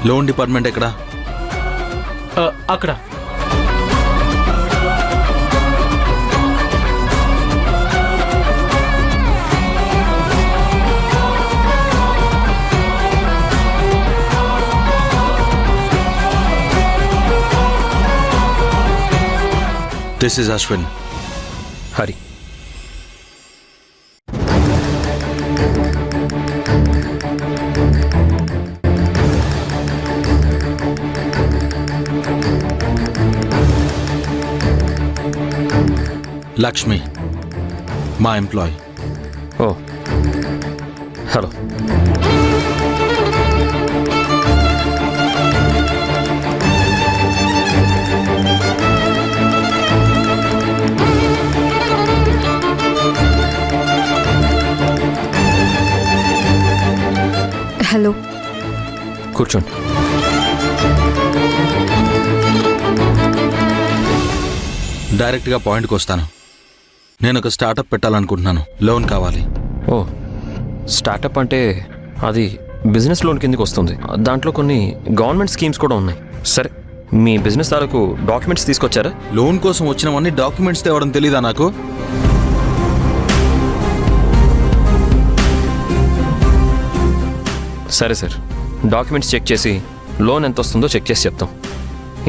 Loan department ఎక్కడా? అక్కడ. This is Ashwin. Hari. Lakshmi, మా ఎంప్లాయ్. ఓ, హలో. హలో. కూర్చోండి. డైరెక్ట్గా పాయింట్కి వస్తాను. నేను ఒక స్టార్టప్ పెట్టాలనుకుంటున్నాను. లోన్ కావాలి. ఓ, స్టార్టప్ అంటే అది బిజినెస్ లోన్ కిందకి వస్తుంది. దాంట్లో కొన్ని గవర్నమెంట్ స్కీమ్స్ కూడా ఉన్నాయి. సరే, మీ బిజినెస్ తాలూకు డాక్యుమెంట్స్ తీసుకొచ్చారా? లోన్ కోసం వచ్చినవన్నీ డాక్యుమెంట్స్ తేవడం తెలీదా నాకు? సరే సార్, డాక్యుమెంట్స్ చెక్ చేసి లోన్ ఎంత వస్తుందో చెక్ చేసి చెప్తాం.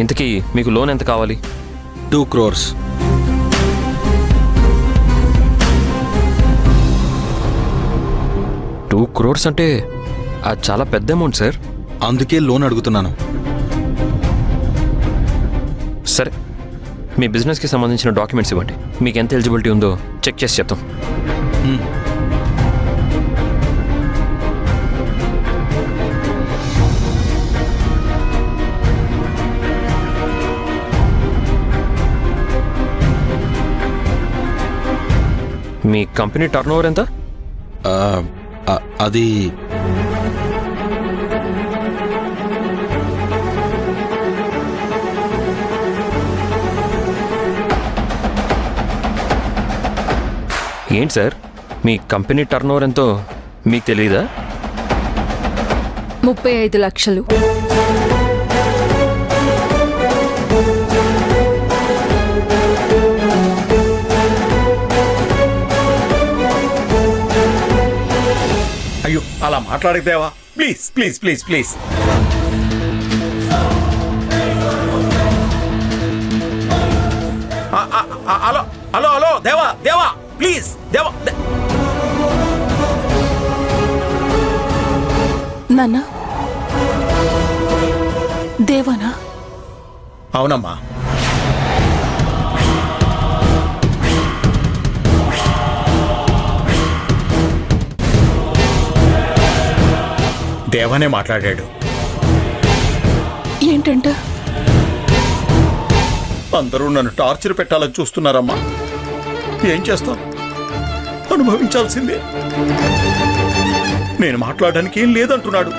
ఇంతకీ మీకు లోన్ ఎంత కావాలి? 2 crores. $2 crores అంటే అది చాలా పెద్ద అమౌంట్ సార్. అందుకే లోన్ అడుగుతున్నాను. సరే, మీ బిజినెస్కి సంబంధించిన డాక్యుమెంట్స్ ఇవ్వండి. మీకు ఎంత ఎలిజిబిలిటీ ఉందో చెక్ చేసి చెప్తాం. మీ కంపెనీ టర్న్ ఓవర్ ఎంత? అది ఏంటి సార్, మీ కంపెనీ టర్న్ ఓవర్ ఎంతో మీకు తెలియదా? 35 లక్షలు. అయ్యో, అలా మాట్లాడితేవా? Please please please please. Hello hello hello, Deva Deva please, దేవా. నాన్న, దేవానా? అవునమ్మా. దేవానే మాట్లాడాడు. ఏంటంట? అందరూ నన్ను టార్చర్ పెట్టాలని చూస్తున్నారమ్మా. ఏం చేస్తాం, అనుభవించాల్సిందే. నేను మాట్లాడడానికి ఏం లేదంటున్నాడు.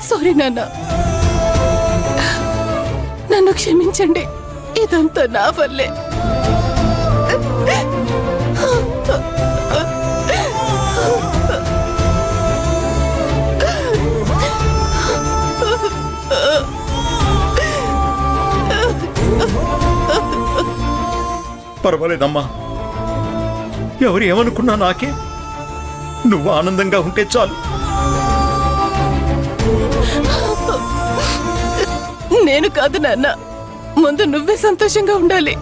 సారీ నాన్న, నన్ను క్షమించండి. ఇదంతా నా వల్లే. పర్వాలేదమ్మా, ఎవరు ఏమనుకున్నా నాకే. నువ్వు ఆనందంగా ఉంటే చాలు. నేను కాదు నాన్న, ముందు నువ్వే సంతోషంగా ఉండాలి.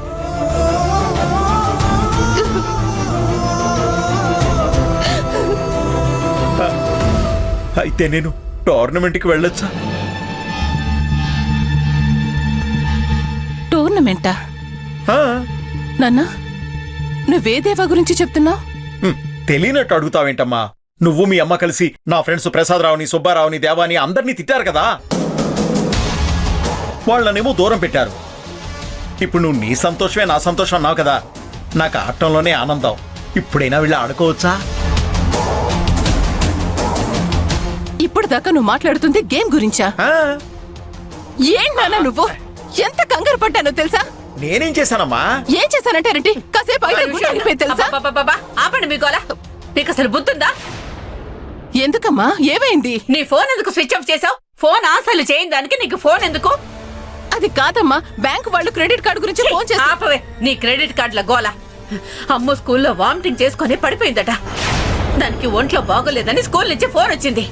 అయితే నేను టోర్నమెంట్కి వెళ్ళొచ్చా? టోర్నమెంటా? నాన్న, నువ్వే దేవా గురించి చెప్తున్నావు? తెలియనట్టు అడుగుతావేంటమ్మా? నువ్వు మీ అమ్మ కలిసి నా ఫ్రెండ్స్ ప్రసాదరావుని, సుబ్బారావుని, దేవాని అందరినీ తిట్టారు కదా. వాళ్ళనేమో దూరం పెట్టారు. ఇప్పుడు నువ్వు నీ సంతోషమే నా సంతోషం అన్నావు కదా. నాకు ఆటంలోనే ఆనందం. ఇప్పుడైనా వీళ్ళు ఆడుకోవచ్చా? ఇప్పుడు దాకా నువ్వు మాట్లాడుతుంది గేమ్ గురించా? ఏంటి నాన్న నువ్వు? ఎంత కంగారు పడ్డానో తెలుసా? నేనేం చేశానమ్మా? ఏం చేశానంటారంటే కాసేపు అయితే గుండె ఆగిపోయింది తెలుసా? అబ్బబ్బబ్బబ్బా, ఆపండి మీ గోల. మీకు అసలు బుద్ధుందా? ఎందుకమ్మా ఏమైంది? నీ ఫోన్ ఎందుకు స్విచ్ ఆఫ్ చేసావు? ఫోన్ ఆన్సర్లు చేయని దానికి నీకు ఫోన్ ఎందుకు? అది కాదమ్మా, బ్యాంక్ వాళ్ళు క్రెడిట్ కార్డు గురించి ఫోన్ చేసి ఆపవే నీ క్రెడిట్ కార్డుల గోల. అమ్మ స్కూల్లో వామిటింగ్ చేసుకొని పడిపోయిందట. దానికి ఒంట్లో బాగోలేదని స్కూల్ నుంచి ఫోన్ వచ్చింది.